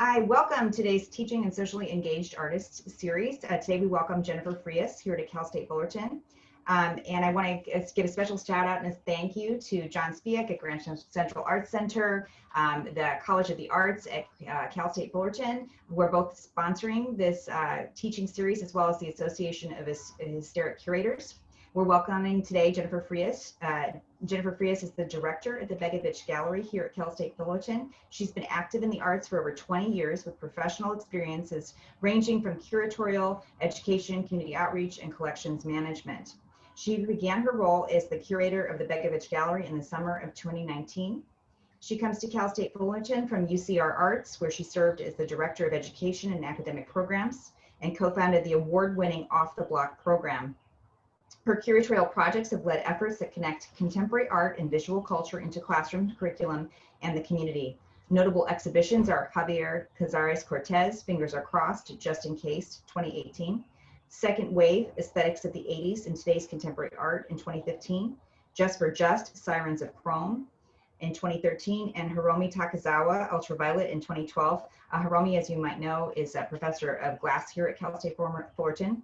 I welcome today's Teaching and Socially Engaged Artists series. Today we welcome Jennifer Frias here to Cal State Fullerton. And I want to give a special shout out and a thank you to John Spiek at Grand Central Arts Center, the College of the Arts at Cal State Fullerton. We're both sponsoring this teaching series, as well as the Association of Hysteric Curators. We're welcoming today Jennifer Frias. Jennifer Frias is the director at the Begovich Gallery here at Cal State Fullerton. She's been active in the arts for over 20 years with professional experiences ranging from curatorial, education, community outreach, and collections management. She began her role as the curator of the Begovich Gallery in the summer of 2019. She comes to Cal State Fullerton from UCR Arts, where she served as the director of education and academic programs and co-founded the award-winning Off the Block program. Her curatorial projects have led efforts that connect contemporary art and visual culture into classroom curriculum and the community. Notable exhibitions are Javier Cazares Cortez, Fingers Are Crossed, Just in Case, 2018. Second Wave, Aesthetics of the 80s in Today's Contemporary Art in 2015. Just for Just, Sirens of Chrome in 2013. And Hiromi Takazawa, Ultraviolet in 2012. Hiromi, as you might know, is a professor of glass here at Cal State Fullerton.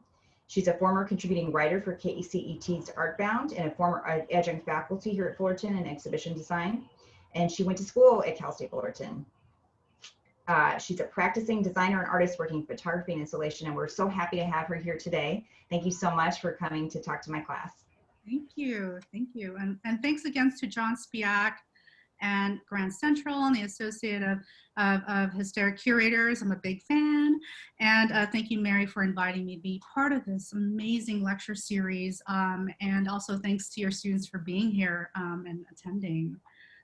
She's a former contributing writer for KECET's Artbound and a former adjunct faculty here at Fullerton in exhibition design. And she went to school at Cal State Fullerton. She's a practicing designer and artist working in photography and installation, and we're so happy to have her here today. Thank you so much for coming to talk to my class. Thank you. And thanks again to John Spiak and Grand Central and the Associate of Hysteric Curators. I'm a big fan. And thank you, Mary, for inviting me to be part of this amazing lecture series. And also thanks to your students for being here and attending.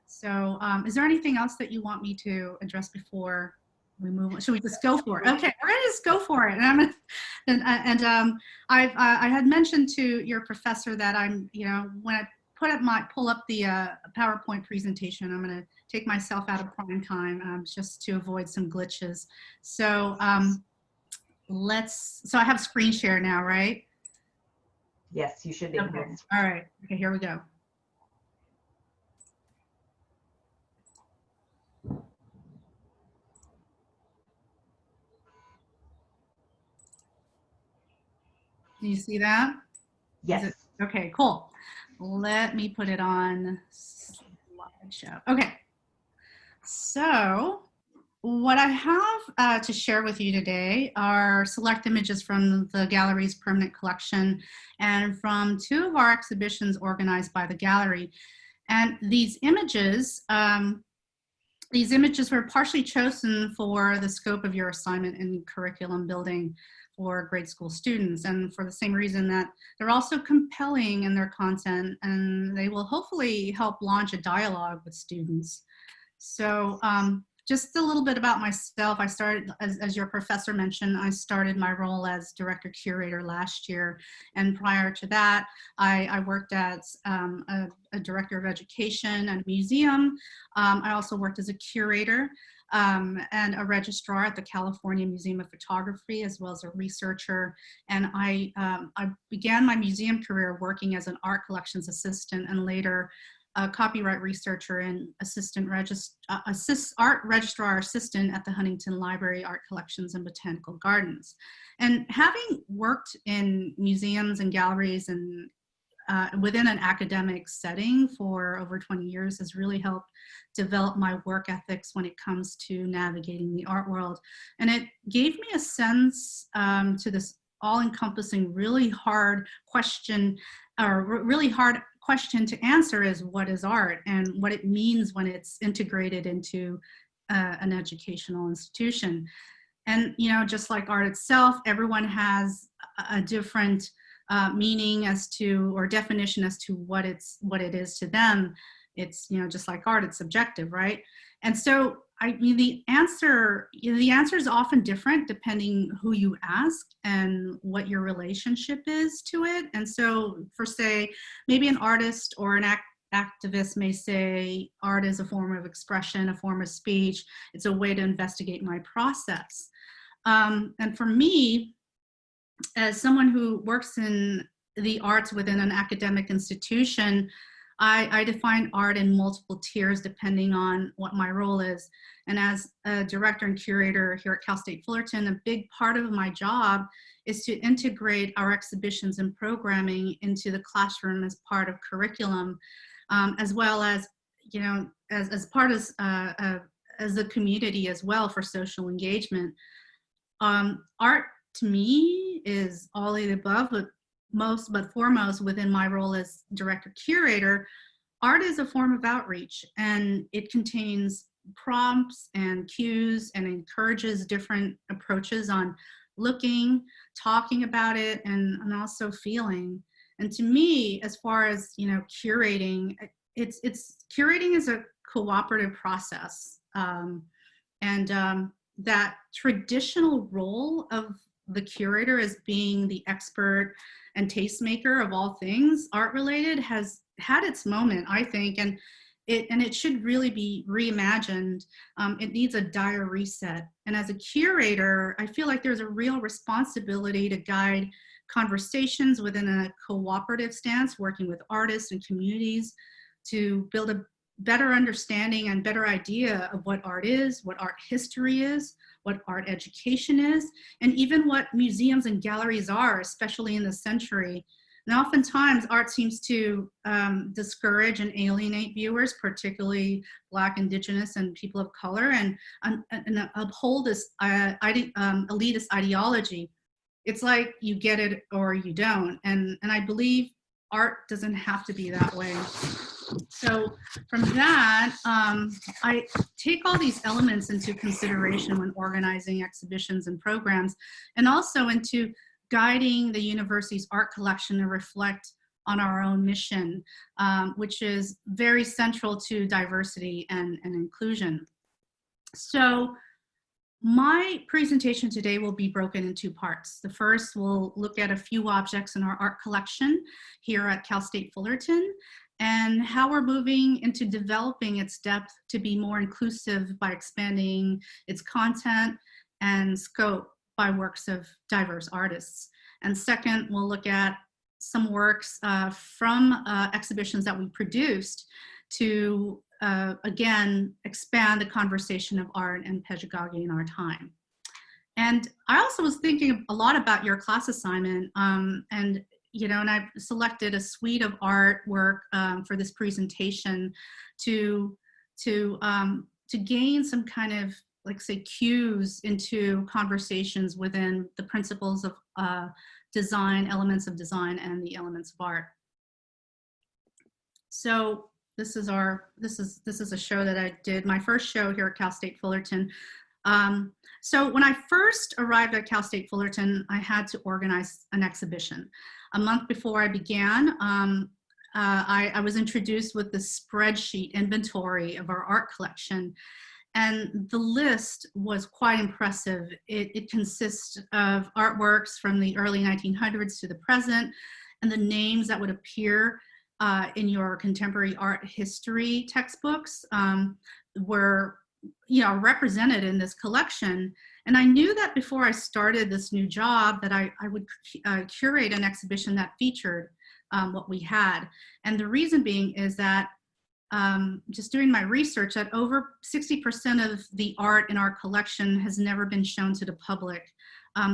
So is there anything else that you want me to address before we move on? Should we just go for it? Okay, we're gonna just go for it. And I had mentioned to your professor that I'm, when I pull up the PowerPoint presentation, I'm going to take myself out of prime time just to avoid some glitches. So so I have screen share now, right? Yes, you should be. Okay. All right. Okay, here we go. Do you see that? Yes. Okay, cool. Let me put it on slideshow. Okay, so what I have to share with you today are select images from the gallery's permanent collection and from two of our exhibitions organized by the gallery. And these images were partially chosen for the scope of your assignment in curriculum building for grade school students, and for the same reason that they're also compelling in their content, and they will hopefully help launch a dialogue with students. So just a little bit about myself. I started, as your professor mentioned, I started my role as director curator last year, and prior to that I worked as a director of education at a museum. I also worked as a curator and a registrar at the California Museum of Photography, as well as a researcher. And I began my museum career working as an art collections assistant and later a copyright researcher and art registrar assistant at the Huntington Library Art Collections and Botanical Gardens. And having worked in museums and galleries and within an academic setting for over 20 years has really helped develop my work ethics when it comes to navigating the art world. And it gave me a sense to this all-encompassing, really hard question, or really hard question to answer is what is art and what it means when it's integrated into an educational institution. And just like art itself, everyone has a different meaning as to, or definition as to what it is to them. It's just like art, it's subjective, right? And so the answer is often different depending who you ask and what your relationship is to it. And so for say, maybe an artist or an activist may say art is a form of expression, a form of speech. It's a way to investigate my process. And for me, as someone who works in the arts within an academic institution, I define art in multiple tiers depending on what my role is. And as a director and curator here at Cal State Fullerton, a big part of my job is to integrate our exhibitions and programming into the classroom as part of curriculum, as well as, you know, as part of as a community as well for social engagement. Art to me is all of the above, but foremost within my role as director curator, art is a form of outreach, and it contains prompts and cues and encourages different approaches on looking, talking about it, and also feeling. And to me, as far as, you know, curating, it's curating is a cooperative process, that traditional role of the curator as being the expert and tastemaker of all things art related has had its moment, I think, and it should really be reimagined. It needs a dire reset. And as a curator, I feel like there's a real responsibility to guide conversations within a cooperative stance, working with artists and communities to build a better understanding and better idea of what art is, what art history is, what art education is, and even what museums and galleries are, especially in this century. And oftentimes art seems to discourage and alienate viewers, particularly Black, Indigenous, and people of color, and uphold this elitist ideology. It's like you get it or you don't. And I believe art doesn't have to be that way. So from that, I take all these elements into consideration when organizing exhibitions and programs, and also into guiding the university's art collection to reflect on our own mission, which is very central to diversity and inclusion. So my presentation today will be broken in two parts. The first, we'll look at a few objects in our art collection here at Cal State Fullerton, and how we're moving into developing its depth to be more inclusive by expanding its content and scope by works of diverse artists. And second, we'll look at some works from exhibitions that we produced to, again, expand the conversation of art and pedagogy in our time. And I also was thinking a lot about your class assignment, and you know, and I've selected a suite of artwork for this presentation to gain some kind of, like, say, cues into conversations within the principles of design, elements of design, and the elements of art. So this is a show that I did, my first show here at Cal State Fullerton. So when I first arrived at Cal State Fullerton, I had to organize an exhibition. A month before I began, I was introduced with the spreadsheet inventory of our art collection. And the list was quite impressive. It consists of artworks from the early 1900s to the present, and the names that would appear in your contemporary art history textbooks were, you know, represented in this collection. And I knew that before I started this new job that I would curate an exhibition that featured what we had. And the reason being is that just doing my research, that over 60% of the art in our collection has never been shown to the public.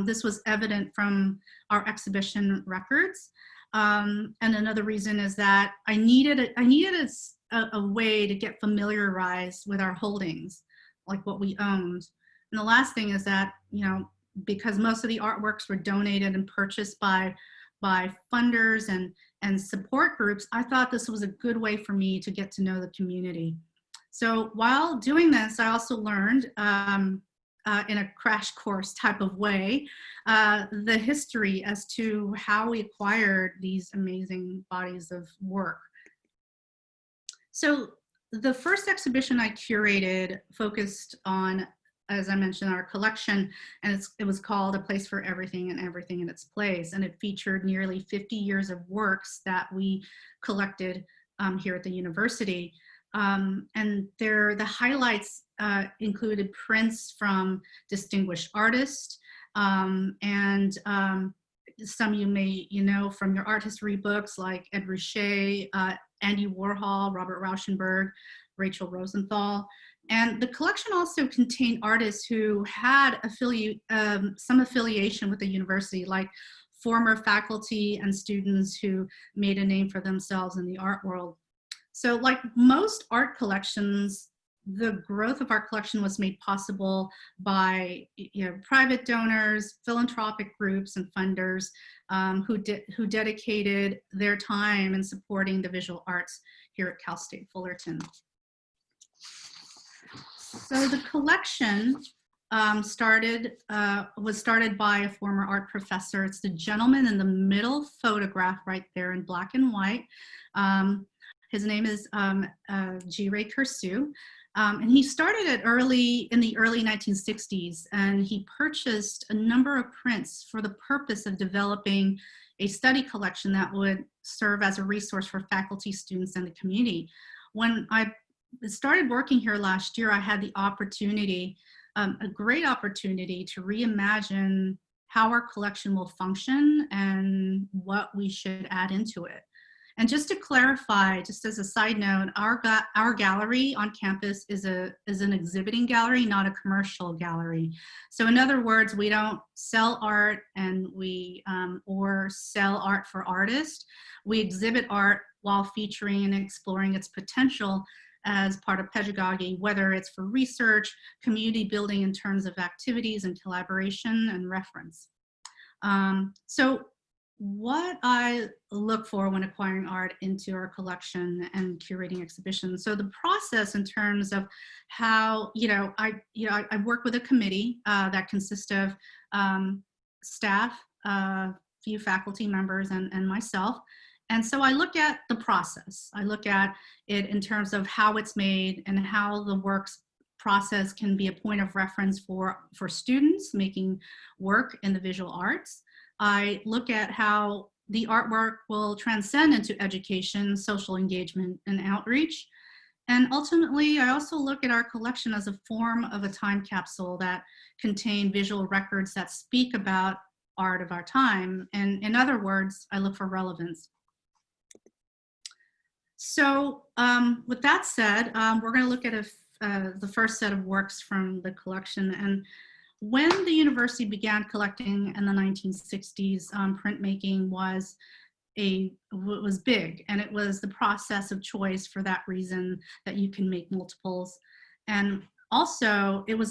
This was evident from our exhibition records. And another reason is that I needed a way to get familiarized with our holdings, like what we owned. And the last thing is that, you know, because most of the artworks were donated and purchased by funders and support groups, I thought this was a good way for me to get to know the community. So while doing this, I also learned in a crash course type of way, the history as to how we acquired these amazing bodies of work. So the first exhibition I curated focused on, as I mentioned, our collection, and it was called A Place for Everything and Everything in Its Place. And it featured nearly 50 years of works that we collected here at the university. And the highlights included prints from distinguished artists, and some you may know from your art history books, like Ed Ruscha, Andy Warhol, Robert Rauschenberg, Rachel Rosenthal. And the collection also contained artists who had some affiliation with the university, like former faculty and students who made a name for themselves in the art world. So like most art collections, the growth of our collection was made possible by private donors, philanthropic groups, and funders who dedicated their time in supporting the visual arts here at Cal State Fullerton. So the collection was started by a former art professor. It's the gentleman in the middle photograph right there in black and white. His name is G. Ray Cursu. And he started it in the early 1960s, and he purchased a number of prints for the purpose of developing a study collection that would serve as a resource for faculty, students, and the community. When I started working here last year, I had the opportunity, a great opportunity, to reimagine how our collection will function and what we should add into it. And just to clarify, just as a side note, our gallery on campus is an exhibiting gallery, not a commercial gallery. So in other words, we don't sell art or sell art for artists. We exhibit art while featuring and exploring its potential as part of pedagogy, whether it's for research, community building in terms of activities and collaboration and reference. So what I look for when acquiring art into our collection and curating exhibitions. So the process in terms of how, I work with a committee that consists of staff, a few faculty members, and myself. And so I look at the process. I look at it in terms of how it's made and how the work's process can be a point of reference for students making work in the visual arts. I look at how the artwork will transcend into education, social engagement, and outreach. And ultimately, I also look at our collection as a form of a time capsule that contain visual records that speak about art of our time. And in other words, I look for relevance. So with that said, we're going to look at the first set of works from the collection. And when the university began collecting in the 1960s, printmaking was big, and it was the process of choice for that reason that you can make multiples. And also, it was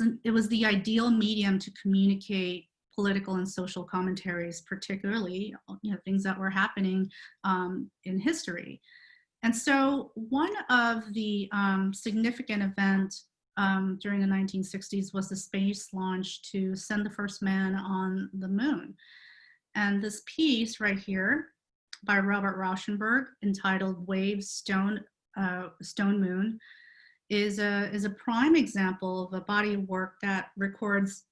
the ideal medium to communicate political and social commentaries, particularly things that were happening in history. And so one of the significant events during the 1960s was the space launch to send the first man on the moon. And this piece right here by Robert Rauschenberg, entitled Waves Stone Moon, is a prime example of a body of work that records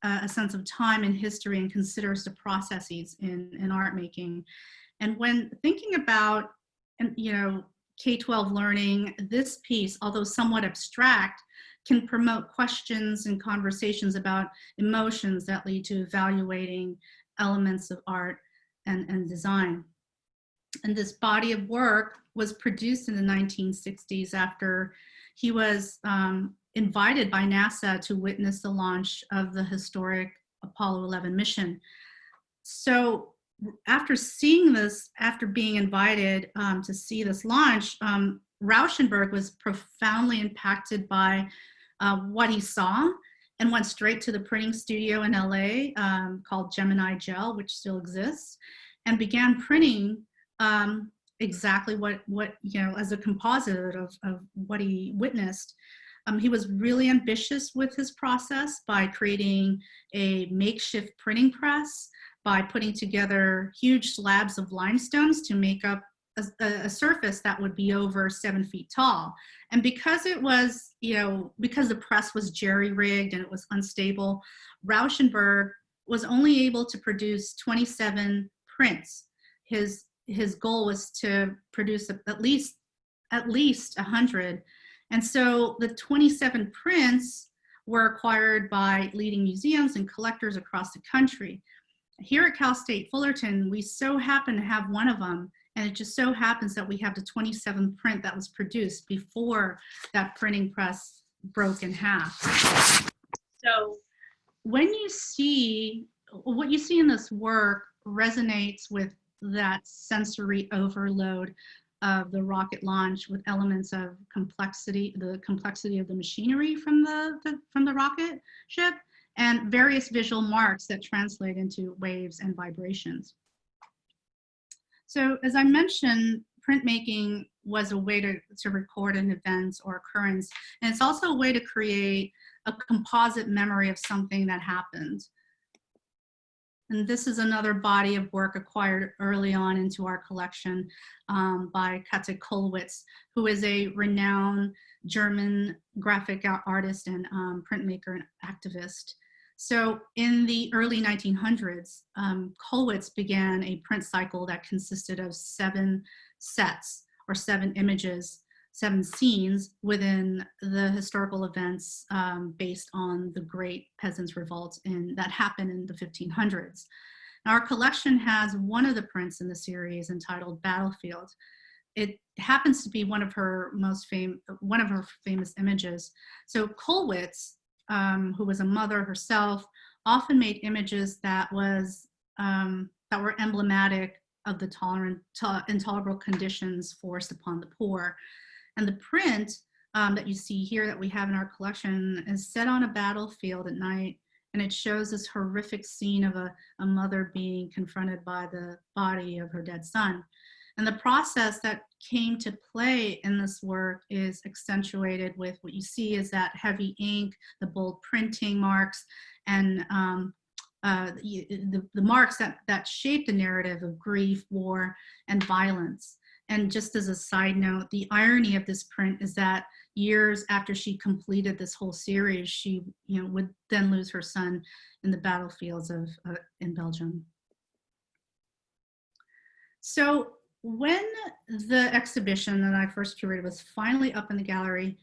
a sense of time and history and considers the processes in art making. And when thinking about K-12 learning, this piece, although somewhat abstract, can promote questions and conversations about emotions that lead to evaluating elements of art and design. And this body of work was produced in the 1960s after he was invited by NASA to witness the launch of the historic Apollo 11 mission. So after seeing this, after being invited to see this launch, Rauschenberg was profoundly impacted by what he saw and went straight to the printing studio in LA called Gemini Gel, which still exists, and began printing exactly what as a composite of what he witnessed. He was really ambitious with his process by creating a makeshift printing press, by putting together huge slabs of limestones to make up a surface that would be over 7 feet tall. And because it was, because the press was jerry-rigged and it was unstable, Rauschenberg was only able to produce 27 prints. His goal was to produce at least 100. And so the 27 prints were acquired by leading museums and collectors across the country. Here at Cal State Fullerton, we so happen to have one of them, And it just so happens that we have the 27th print that was produced before that printing press broke in half. So when you see, what you see in this work resonates with that sensory overload of the rocket launch, with elements of complexity, the complexity of the machinery from the rocket ship, and various visual marks that translate into waves and vibrations. So as I mentioned, printmaking was a way to record an event or occurrence, and it's also a way to create a composite memory of something that happened. And this is another body of work acquired early on into our collection by Katja Kollwitz, who is a renowned German graphic artist and printmaker and activist. So in the early 1900s, Kollwitz began a print cycle that consisted of 7 sets or 7 images, 7 scenes within the historical events based on the Great Peasants' Revolt that happened in the 1500s. Now, our collection has one of the prints in the series entitled Battlefield. It happens to be one of her famous images. So Kollwitz, who was a mother herself, often made images that were emblematic of the intolerable conditions forced upon the poor. And the print that you see here that we have in our collection is set on a battlefield at night, and it shows this horrific scene of a mother being confronted by the body of her dead son. And the process that came to play in this work is accentuated with what you see is that heavy ink, the bold printing marks, and the marks that shape the narrative of grief, war, and violence. And just as a side note, the irony of this print is that years after she completed this whole series, she would then lose her son in the battlefields in Belgium. So when the exhibition that I first curated was finally up in the gallery,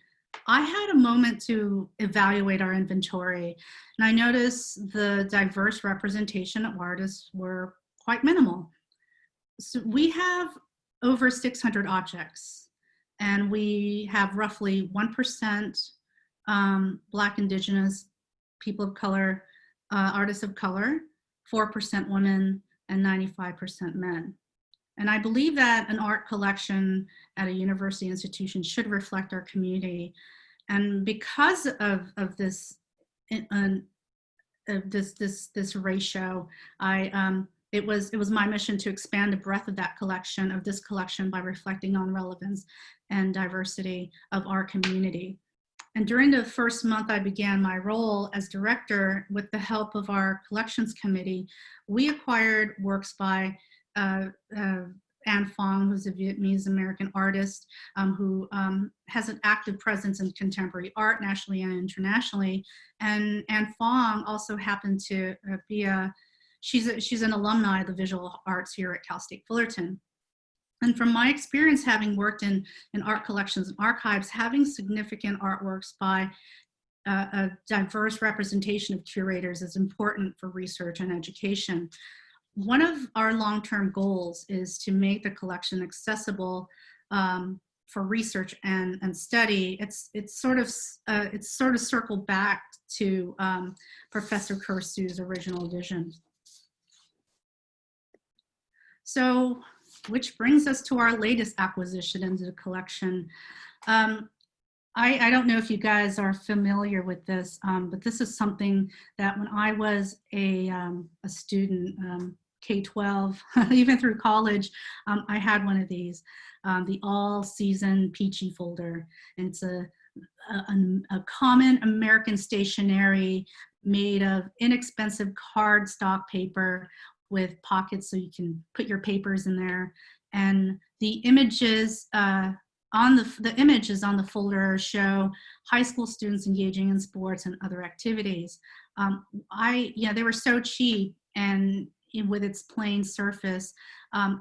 I had a moment to evaluate our inventory, and I noticed the diverse representation of artists were quite minimal. So we have over 600 objects, and we have roughly 1% Black, Indigenous, people of color, artists of color, 4% women, and 95% men. And I believe that an art collection at a university institution should reflect our community. And because of this ratio, it was my mission to expand the breadth of this collection by reflecting on relevance and diversity of our community. And during the first month I began my role as director, with the help of our collections committee, we acquired works by Anh Phong, who's a Vietnamese American artist who has an active presence in contemporary art nationally and internationally. And Anh Phong also happened to be she's an alumni of the visual arts here at Cal State Fullerton. And from my experience, having worked in art collections and archives, having significant artworks by a diverse representation of curators is important for research and education. One of our long-term goals is to make the collection accessible for research and study. It's sort of circled back to Professor Kursu's original vision. So, which brings us to our latest acquisition into the collection. I don't know if you guys are familiar with this, but this is something that when I was a student, K-12, even through college, I had one of these, the all-season peachy folder. And it's a common American stationery made of inexpensive cardstock paper with pockets so you can put your papers in there. And the images the images on the folder show high school students engaging in sports and other activities. They were so cheap, and with its plain surface,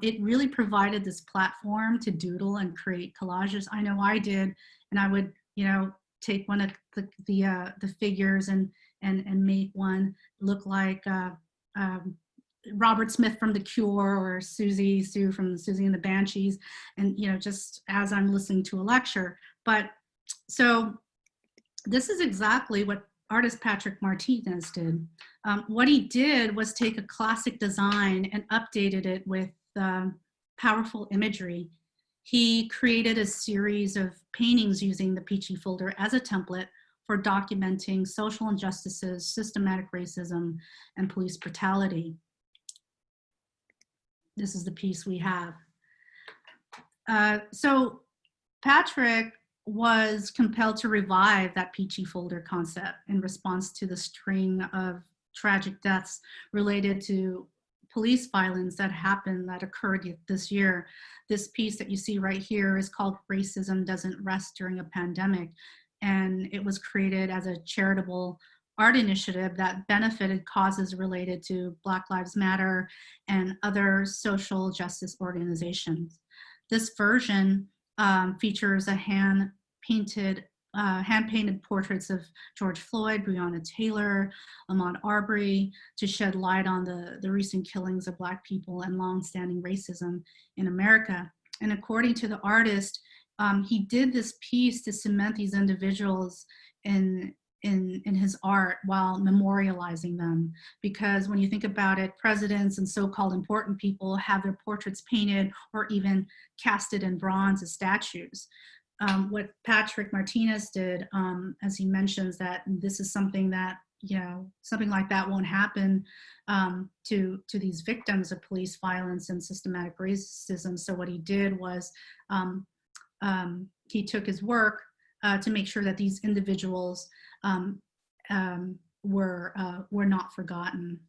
it really provided this platform to doodle and create collages. I know I did, and I would, take one of the figures and make one look like Robert Smith from The Cure, or Sue from Susie and the Banshees, and just as I'm listening to a lecture. But so this is exactly what artist Patrick Martinez did. What he did was take a classic design and updated it with powerful imagery. He created a series of paintings using the Peachy folder as a template for documenting social injustices, systematic racism, and police brutality. This is the piece we have. So Patrick was compelled to revive that Peachy folder concept in response to the string of tragic deaths related to police violence that occurred this year. This piece that you see right here is called Racism Doesn't Rest During a Pandemic, and it was created as a charitable art initiative that benefited causes related to Black Lives Matter and other social justice organizations. This version features a hand-painted portraits of George Floyd, Breonna Taylor, Ahmaud Arbery, to shed light on the recent killings of Black people and longstanding racism in America. And according to the artist, he did this piece to cement these individuals in his art while memorializing them. Because when you think about it, presidents and so-called important people have their portraits painted or even casted in bronze as statues. What Patrick Martinez did, as he mentions, that this is something that, something like that won't happen to these victims of police violence and systematic racism. So what he did was he took his work to make sure that these individuals were not forgotten.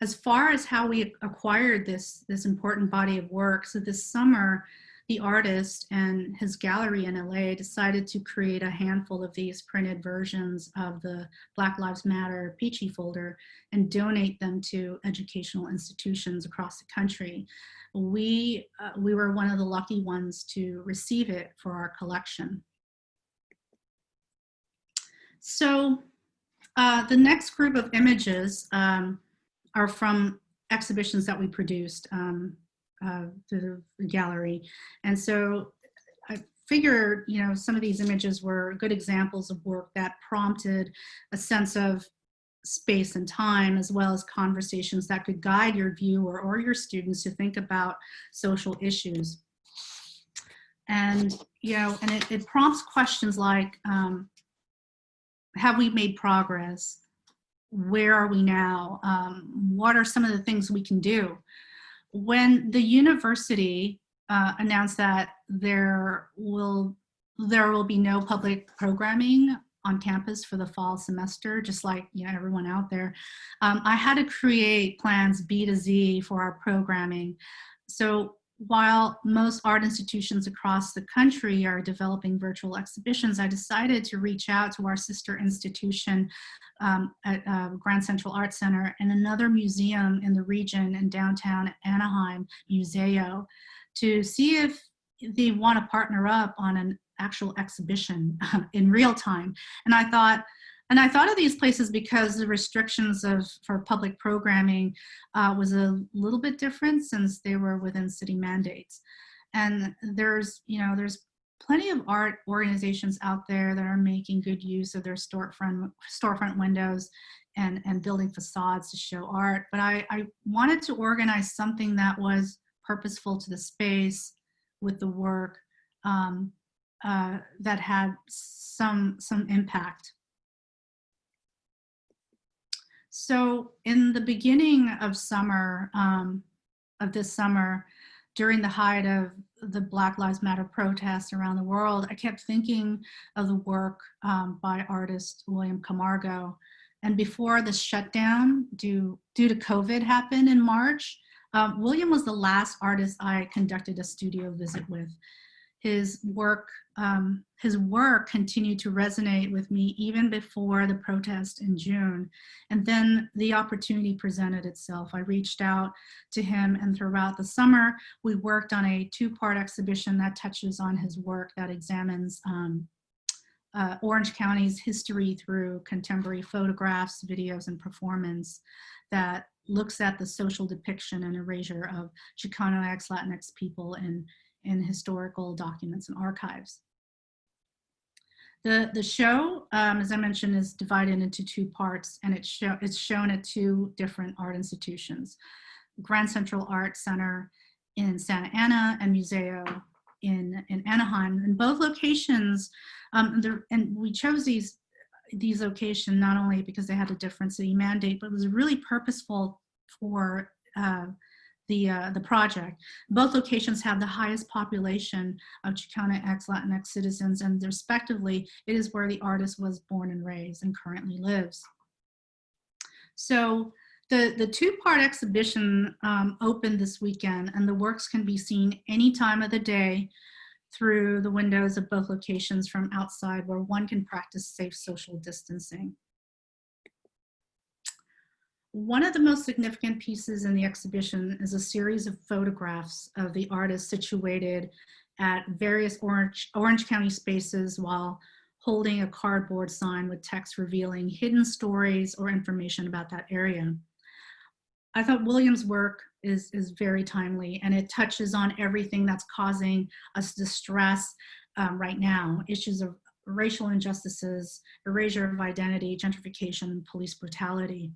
As far as how we acquired this important body of work, so this summer, the artist and his gallery in LA decided to create a handful of these printed versions of the Black Lives Matter Peachy folder and donate them to educational institutions across the country. We were one of the lucky ones to receive it for our collection. So the next group of images are from exhibitions that we produced through the gallery. And so I figured, some of these images were good examples of work that prompted a sense of space and time, as well as conversations that could guide your viewer or your students to think about social issues. And, it prompts questions like, have we made progress? Where are we now? What are some of the things we can do? When the university announced that there will be no public programming on campus for the fall semester, just like everyone out there, I had to create plans B to Z for our programming. So while most art institutions across the country are developing virtual exhibitions, I decided to reach out to our sister institution at Grand Central Art Center and another museum in the region in downtown Anaheim, Museo, to see if they want to partner up on an actual exhibition in real time. And I thought of these places because the restrictions for public programming was a little bit different since they were within city mandates. And there's plenty of art organizations out there that are making good use of their storefront windows and building facades to show art. But I wanted to organize something that was purposeful to the space with the work that had some impact. So in the beginning of summer, this summer, during the height of the Black Lives Matter protests around the world, I kept thinking of the work by artist William Camargo. And before the shutdown due to COVID happened in March, William was the last artist I conducted a studio visit with. His work continued to resonate with me even before the protest in June. And then the opportunity presented itself. I reached out to him, and throughout the summer, we worked on a two-part exhibition that touches on his work, that examines Orange County's history through contemporary photographs, videos, and performance that looks at the social depiction and erasure of Chicano-X, Latinx people in historical documents and archives. The show, as I mentioned, is divided into two parts, and it's shown at two different art institutions, Grand Central Art Center in Santa Ana and Museo in Anaheim. In both locations, and we chose these locations not only because they had a different city mandate, but it was really purposeful for the project. Both locations have the highest population of Chicano-X, Latinx citizens, and respectively, it is where the artist was born and raised and currently lives. So the two-part exhibition opened this weekend, and the works can be seen any time of the day through the windows of both locations from outside, where one can practice safe social distancing. One of the most significant pieces in the exhibition is a series of photographs of the artist situated at various Orange County spaces while holding a cardboard sign with text revealing hidden stories or information about that area. I thought William's work is very timely, and it touches on everything that's causing us distress right now: issues of racial injustices, erasure of identity, gentrification, and police brutality.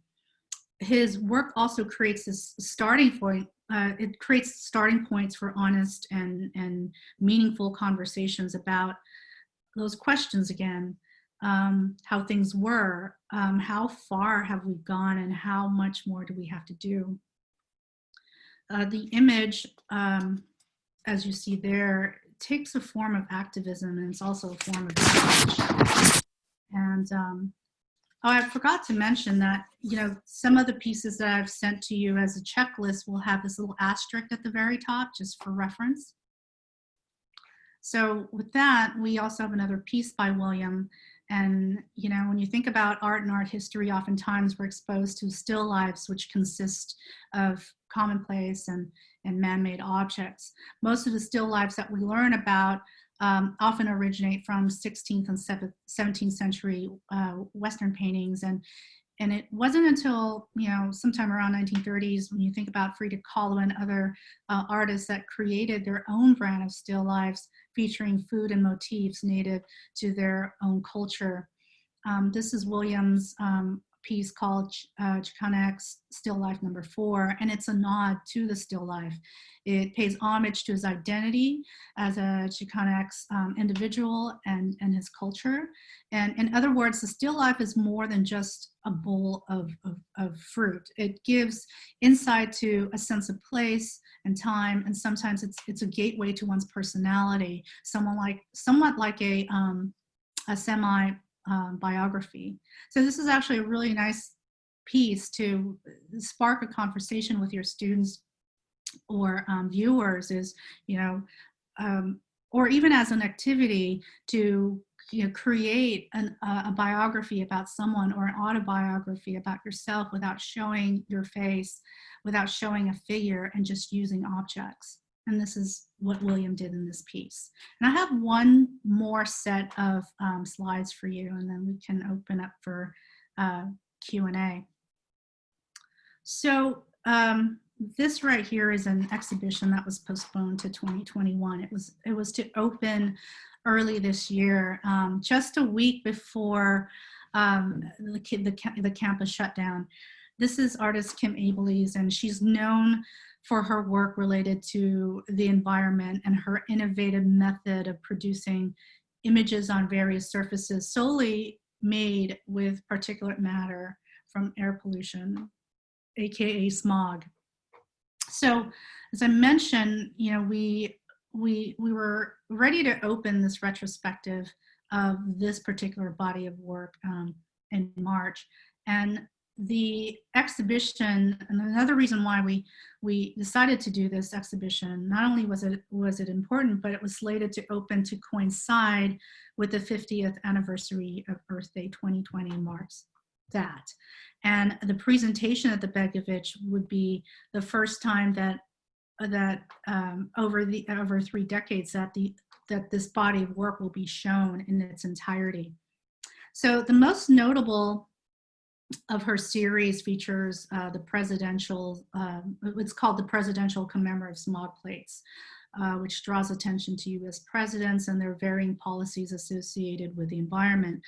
His work also creates this starting point. It creates starting points for honest and meaningful conversations about those questions again. How things were, how far have we gone, and how much more do we have to do? The image, as you see there, takes a form of activism, and it's also a form of change. And oh, I forgot to mention that, you know, some of the pieces that I've sent to you as a checklist will have this little asterisk at the very top, just for reference. So with that, we also have another piece by William. And, you know, when you think about art and art history, oftentimes we're exposed to still lifes, which consist of commonplace and man-made objects. Most of the still lifes that we learn about often originate from 16th and 17th century Western paintings. And it wasn't until, you know, sometime around 1930s, when you think about Frida Kahlo and other artists that created their own brand of still lifes featuring food and motifs native to their own culture. This is William's piece called Chicano-X Still Life number 4, and it's a nod to the still life. It pays homage to his identity as a Chicano-X individual and his culture. And in other words, the still life is more than just a bowl of fruit. It gives insight to a sense of place and time, and sometimes it's a gateway to one's personality, somewhat like a semi biography. So this is actually a really nice piece to spark a conversation with your students or viewers, is, you know, or even as an activity to, you know, create a biography about someone or an autobiography about yourself without showing your face, without showing a figure, and just using objects. And this is what William did in this piece. And I have one more set of slides for you, and then we can open up for Q&A. So this right here is an exhibition that was postponed to 2021. It was to open early this year, just a week before the campus shut down. This is artist Kim Abelies, and she's known for her work related to the environment and her innovative method of producing images on various surfaces solely made with particulate matter from air pollution, AKA smog. So as I mentioned, you know, we were ready to open this retrospective of this particular body of work in March. And the exhibition, and another reason why we decided to do this exhibition, not only was it important, but it was slated to open to coincide with the 50th anniversary of Earth Day 2020 marks that. And the presentation at the Begovich would be the first time that over 3 decades that the that this body of work will be shown in its entirety. So the most notable of her series features the presidential, it's called the Presidential Commemorative Smog Plates, which draws attention to US presidents and their varying policies associated with the environment.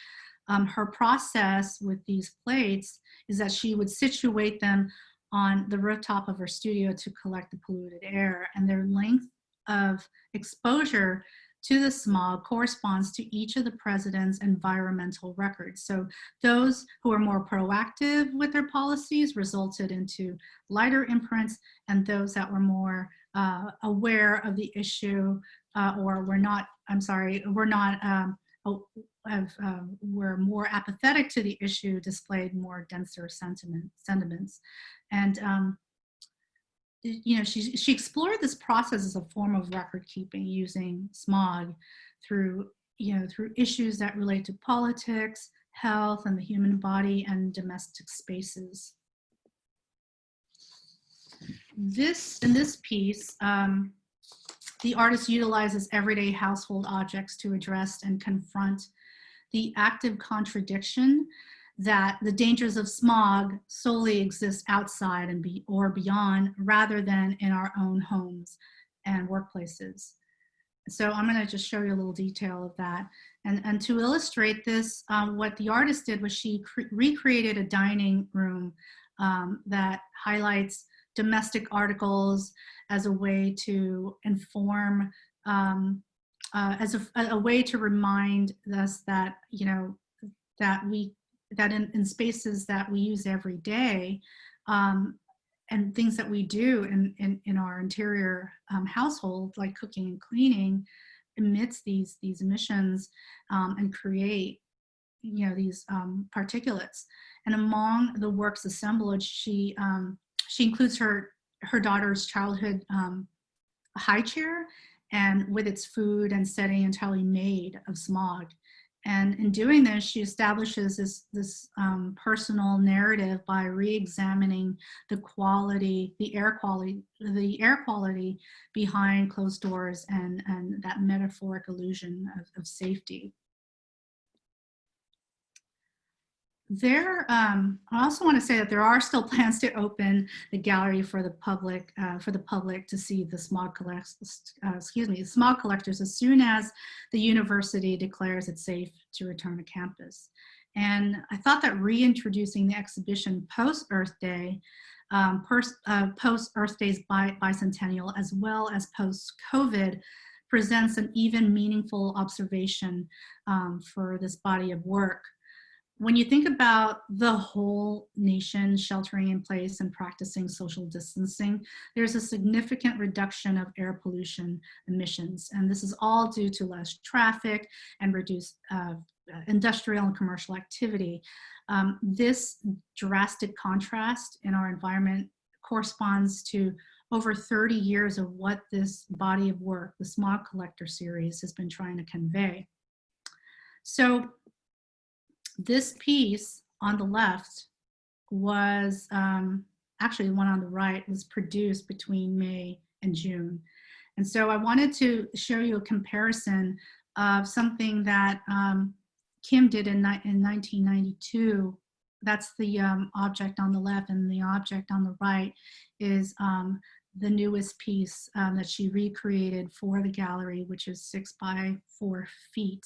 Her process with these plates is that she would situate them on the rooftop of her studio to collect the polluted air, and their length of exposure to the smog corresponds to each of the president's environmental records. So those who are more proactive with their policies resulted into lighter imprints, and those that were more aware of the issue or were more apathetic to the issue displayed more denser sentiments. And you know, she explored this process as a form of record keeping using smog through issues that relate to politics, health, and the human body and domestic spaces. In this piece, the artist utilizes everyday household objects to address and confront the active contradiction that the dangers of smog solely exist outside or beyond, rather than in our own homes and workplaces. So I'm going to just show you a little detail of that. And to illustrate this, what the artist did was she recreated a dining room that highlights domestic articles as a way to inform, as a way to remind us that, you know, that in spaces that we use every day, and things that we do in our interior household, like cooking and cleaning, emits these emissions and create, you know, these particulates. And among the work's assemblage, she includes her daughter's childhood high chair, and with its food and setting entirely made of smog. And in doing this, she establishes this personal narrative by re-examining the air quality behind closed doors and that metaphoric illusion of safety. I also want to say that there are still plans to open the gallery for the public to see the smog collectors as soon as the university declares it safe to return to campus. And I thought that reintroducing the exhibition post-Earth Day, post-Earth Day's bicentennial, as well as post-COVID, presents an even meaningful observation for this body of work. When you think about the whole nation sheltering in place and practicing social distancing, there's a significant reduction of air pollution emissions. And this is all due to less traffic and reduced industrial and commercial activity. This drastic contrast in our environment corresponds to over 30 years of what this body of work, the Smog Collector series, has been trying to convey. So this piece on the left was, actually the one on the right was produced between May and June. And so I wanted to show you a comparison of something that Kim did in 1992. That's the object on the left, and the object on the right is the newest piece that she recreated for the gallery, which is 6 by 4 feet.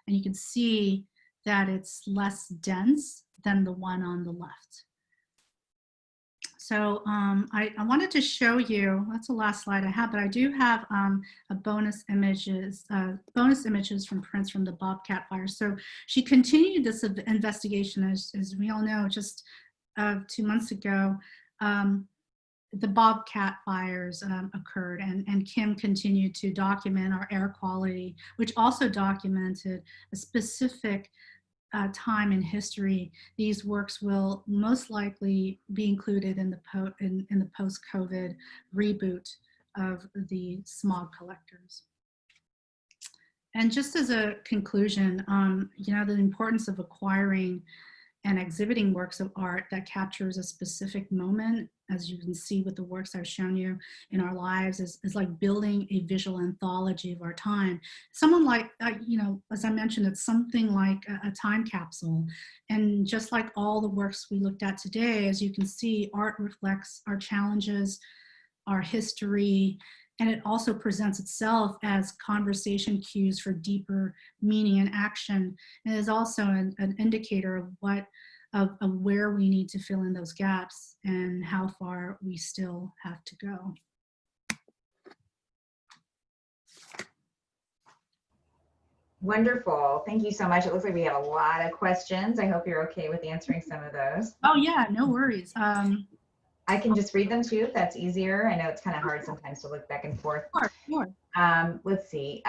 And you can see that it's less dense than the one on the left. So I wanted to show you, that's the last slide I have, but I do have a bonus images from prints from the Bobcat fire. So she continued this investigation, as we all know, just 2 months ago. The Bobcat fires occurred, and Kim continued to document our air quality, which also documented a specific time in history. These works will most likely be included in the post-COVID reboot of the Smog Collectors. And just as a conclusion, you know, the importance of acquiring and exhibiting works of art that captures a specific moment, as you can see with the works I've shown you in our lives, is like building a visual anthology of our time. Someone like, you know, as I mentioned, it's something like a time capsule. And just like all the works we looked at today, as you can see, art reflects our challenges, our history, and it also presents itself as conversation cues for deeper meaning and action. And is also an indicator of of where we need to fill in those gaps and how far we still have to go. Wonderful. Thank you so much. It looks like we have a lot of questions. I hope you're okay with answering some of those. Oh yeah, no worries. I can just read them too, if that's easier. I know it's kind of hard sometimes to look back and forth. Sure. Let's see.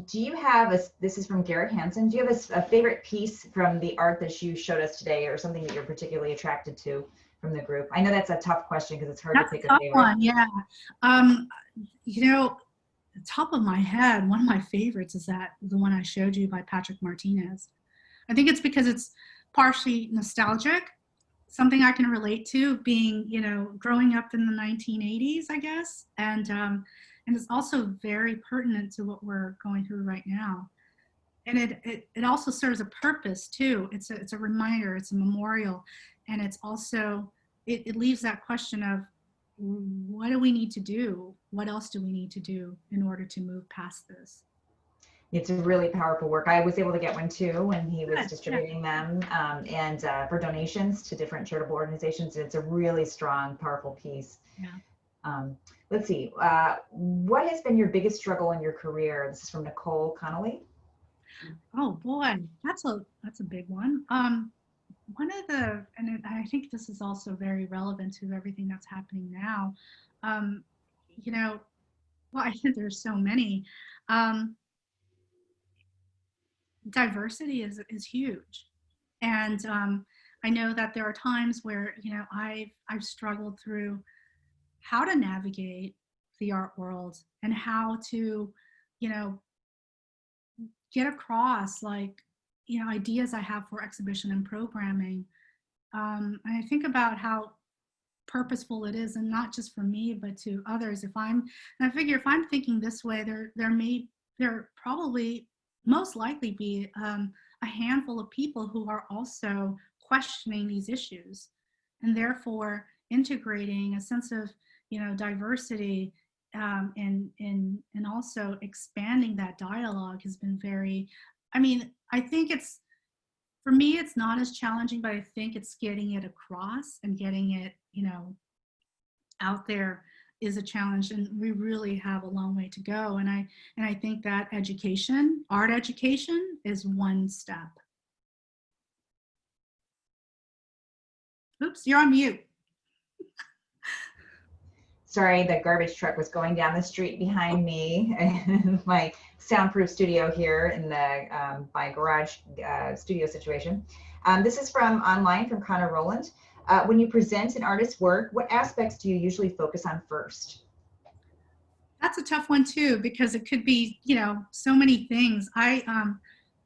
Do you have this is from Garrett Hansen. Do you have a favorite piece from the art that you showed us today, or something that you're particularly attracted to from the group? I know that's a tough question because it's hard to pick a favorite. One, yeah. You know, top of my head, one of my favorites is the one I showed you by Patrick Martinez. I think it's because it's partially nostalgic, something I can relate to, being, you know, growing up in the 1980s, I guess, and it's also very pertinent to what we're going through right now. And it also serves a purpose too. It's a reminder, it's a memorial, and it's also, it leaves that question of, what do we need to do? What else do we need to do in order to move past this? It's a really powerful work. I was able to get one too when he was distributing them, and for donations to different charitable organizations. It's a really strong, powerful piece. Yeah. Let's see. What has been your biggest struggle in your career? This is from Nicole Connolly. Oh boy, that's a big one. One of the, and I think this is also very relevant to everything that's happening now. You know, well, I think there's so many. Diversity is huge, and I know that there are times where, you know, I've struggled through how to navigate the art world and how to, you know, get across, like, you know, ideas I have for exhibition and programming. And I think about how purposeful it is, and not just for me, but to others. And I figure if I'm thinking this way, there probably most likely be a handful of people who are also questioning these issues, and therefore integrating a sense of, you know, diversity, and also expanding that dialogue has been very, I mean, I think it's, for me, it's not as challenging, but I think it's getting it across and getting it, you know, out there is a challenge, and we really have a long way to go. And I think that education, art education, is one step. Oops, you're on mute. Sorry, the garbage truck was going down the street behind me in my soundproof studio here in the my garage studio situation. This is from online from Connor Rowland. When you present an artist's work, what aspects do you usually focus on first? That's a tough one too, because it could be, you know, so many things. I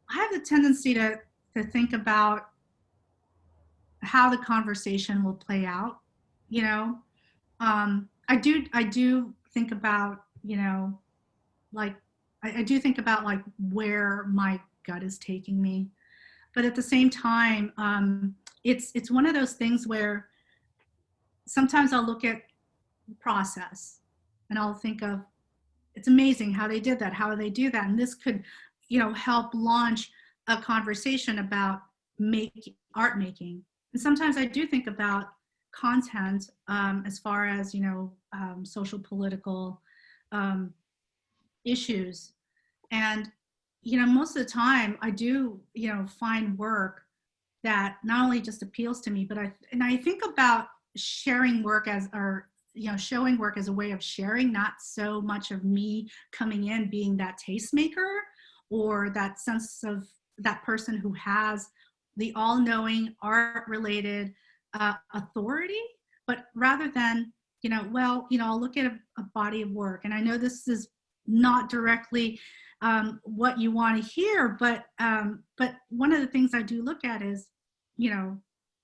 have the tendency to think about how the conversation will play out, you know. I do think about, you know, like, I do think about like where my gut is taking me, but at the same time, it's one of those things where sometimes I'll look at the process and I'll think of, it's amazing how they did that, how they do that, and this could, you know, help launch a conversation about art making. And sometimes I do think about content, as far as, you know, social political issues, and, you know, most of the time I do, you know, find work that not only just appeals to me, but I think about sharing work as, or, you know, showing work as a way of sharing, not so much of me coming in being that tastemaker or that sense of that person who has the all-knowing art-related authority, but rather than, you know, well, you know, I'll look at a body of work, and I know this is not directly what you want to hear, but one of the things I do look at is,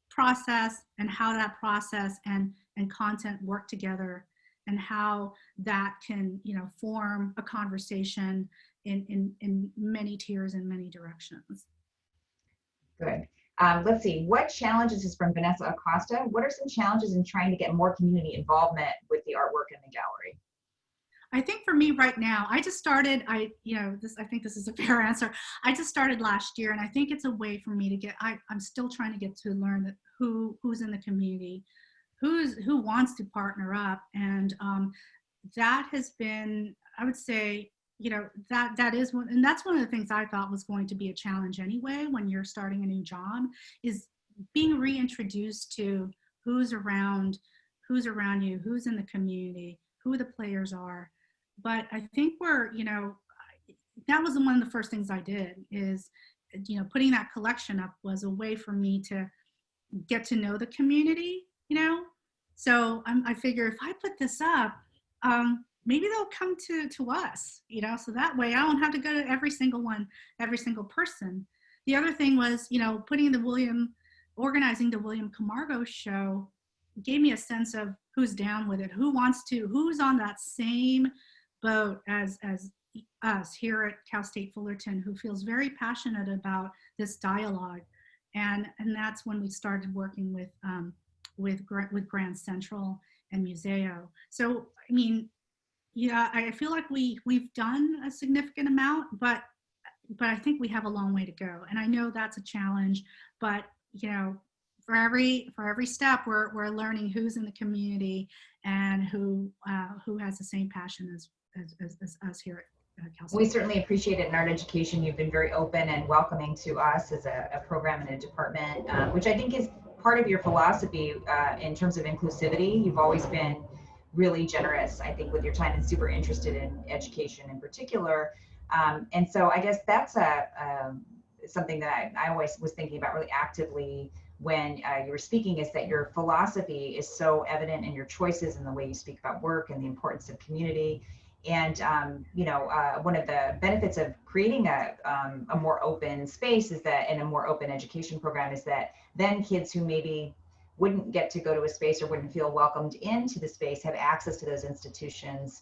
process, and how that process and content work together, and how that can, form a conversation in many tiers and many directions. Good. Let's see, what challenges is from Vanessa Acosta? What are some challenges in trying to get more community involvement with the artwork in the gallery? I think for me right now, I just started, I think this is a fair answer. I just started last year, and I think it's a way for me to get, I'm still trying to get to learn that who's in the community, who wants to partner up. And that has been, I would say, that is one, and that's one of the things I thought was going to be a challenge anyway when you're starting a new job, is being reintroduced to who's around you, who's in the community, who the players are. But I think that was one of the first things I did, is, putting that collection up was a way for me to get to know the community, So I figure if I put this up, maybe they'll come to us, so that way I don't have to go to every single person. The other thing was, organizing the William Camargo show gave me a sense of who's down with it, who's on that same boat as us here at Cal State Fullerton, who feels very passionate about this dialogue. And that's when we started working with Grand Central and Museo. So, I feel like we've done a significant amount, but I think we have a long way to go. And I know that's a challenge, but for every step, we're learning who's in the community and who has the same passion as us here at Cal State. We certainly appreciate it in art education. You've been very open and welcoming to us as a program and a department, which I think is part of your philosophy in terms of inclusivity. You've always been really generous, I think, with your time, and super interested in education in particular. And so I guess that's something that I always was thinking about really actively when you were speaking, is that your philosophy is so evident in your choices and the way you speak about work and the importance of community. And one of the benefits of creating a more open space is that, in a more open education program, is that then kids who maybe wouldn't get to go to a space or wouldn't feel welcomed into the space have access to those institutions.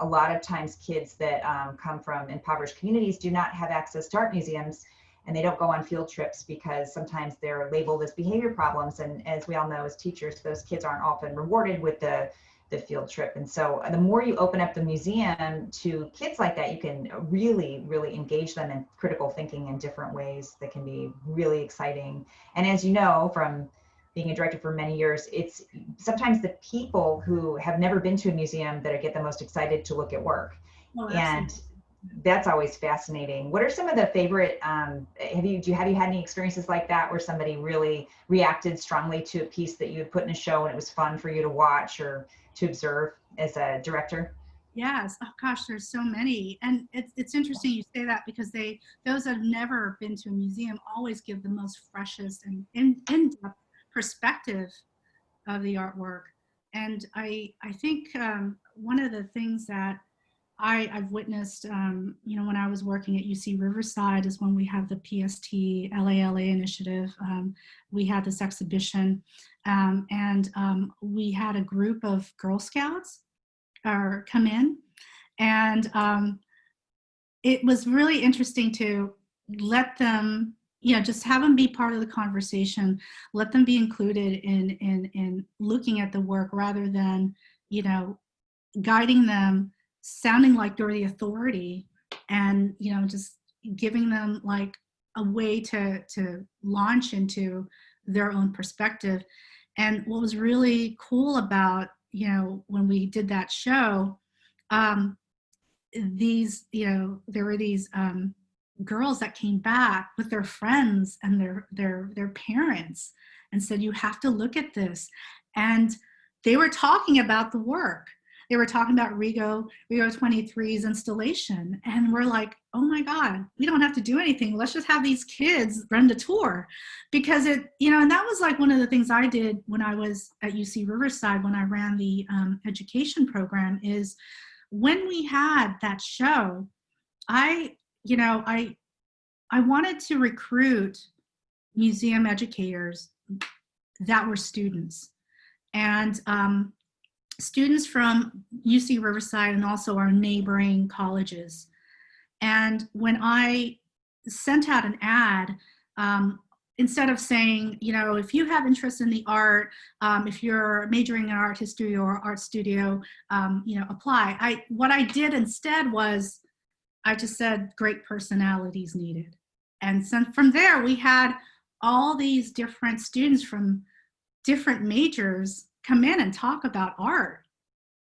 A lot of times kids that come from impoverished communities do not have access to art museums, and they don't go on field trips because sometimes they're labeled as behavior problems. And as we all know, as teachers, those kids aren't often rewarded with the field trip. And so the more you open up the museum to kids like that, you can really, really engage them in critical thinking in different ways that can be really exciting. And as you know, from being a director for many years, it's sometimes the people who have never been to a museum that get the most excited to look at work. Oh, and that's always fascinating. What are some of the favorite, have you had any experiences like that where somebody really reacted strongly to a piece that you had put in a show and it was fun for you to watch or to observe as a director? Yes. Oh gosh, there's so many. And it's interesting you say that, because those that have never been to a museum always give the most freshest and in-depth perspective of the artwork. And I think one of the things that I've witnessed, when I was working at UC Riverside, is when we have the PST LALA initiative. We had this exhibition, and we had a group of Girl Scouts come in, and it was really interesting to let them, just have them be part of the conversation, let them be included in looking at the work, rather than, guiding them, sounding like they're the authority, and just giving them like a way to launch into their own perspective. And what was really cool about when we did that show, there were these girls that came back with their friends and their parents and said, you have to look at this. And they were talking about the work. They were talking about Rigo 23's installation. And we're like, oh my God, we don't have to do anything. Let's just have these kids run the tour. Because and that was like one of the things I did when I was at UC Riverside, when I ran the education program, is when we had that show, I wanted to recruit museum educators that were students. And students from UC Riverside and also our neighboring colleges. And when I sent out an ad, instead of saying, you know, if you have interest in the art, if you're majoring in art history or art studio, you know, apply. What I did instead was I just said great personalities needed. And so from there, we had all these different students from different majors come in and talk about art.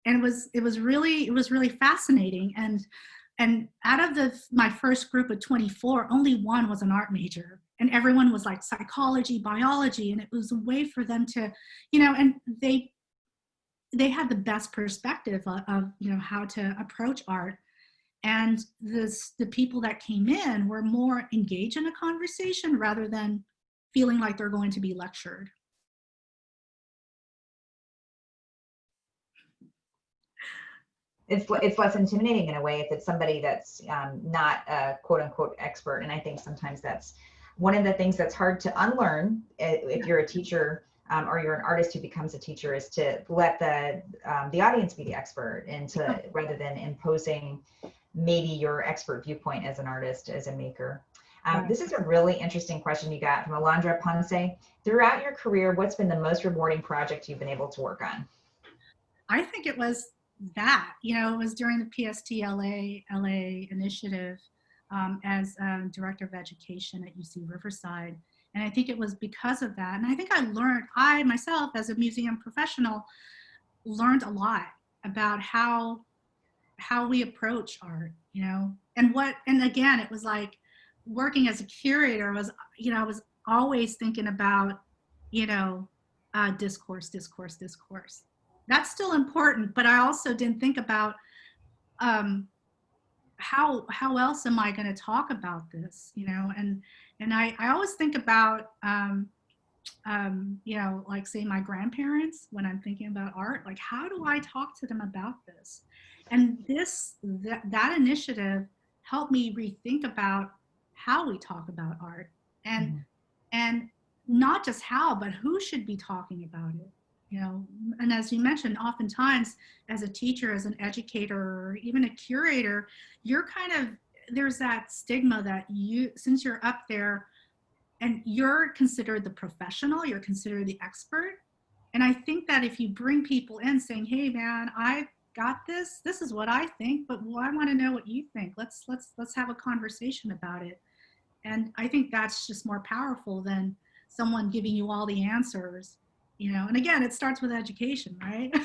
And it was really fascinating. And out of my first group of 24, only one was an art major, and everyone was like psychology, biology, and it was a way for them to, you know, and they had the best perspective of you know, how to approach art. And the people that came in were more engaged in a conversation rather than feeling like they're going to be lectured. It's less intimidating in a way if it's somebody that's not a quote unquote expert. And I think sometimes that's one of the things that's hard to unlearn if you're a teacher or you're an artist who becomes a teacher, is to let the audience be the expert, and to rather than imposing maybe your expert viewpoint as an artist, as a maker. This is a really interesting question you got from Alondra Ponce. Throughout your career, what's been the most rewarding project you've been able to work on? I think it was that, you know, it was during the PST LA initiative as Director of Education at UC Riverside. And I think it was because of that. And I think I myself, as a museum professional, learned a lot about how we approach art, you know, and again, it was like working as a curator was, you know, I was always thinking about, you know, discourse. That's still important, but I also didn't think about how else am I going to talk about this, you know, and I always think about you know, like say my grandparents, when I'm thinking about art, like how do I talk to them about this? And that initiative helped me rethink about how we talk about art, and not just how, but who should be talking about it, you know. And as you mentioned, oftentimes as a teacher, as an educator, or even a curator, you're kind of, there's that stigma that since you're up there and you're considered the professional, you're considered the expert. And I think that if you bring people in saying, hey man, I got this is what I think, but I want to know what you think. Let's have a conversation about it. And I think that's just more powerful than someone giving you all the answers, you know. And again, it starts with education, right?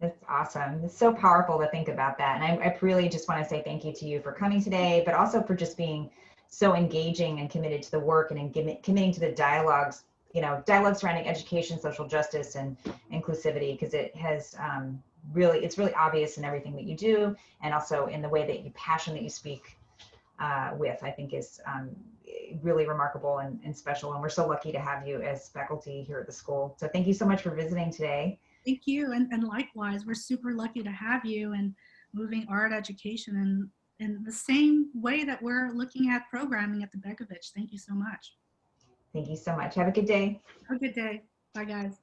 That's awesome. It's so powerful to think about that. And I really just want to say thank you to you for coming today, but also for just being so engaging and committed to the work, and committing to the dialogues, you know, dialogue surrounding education, social justice, and inclusivity, because it has it's really obvious in everything that you do, and also in the way that you passion that you speak with, I think is really remarkable and special. And we're so lucky to have you as faculty here at the school. So thank you so much for visiting today. Thank you. And likewise, we're super lucky to have you and moving art education in the same way that we're looking at programming at the Bekovich. Thank you so much. Thank you so much. Have a good day. Have a good day. Bye, guys.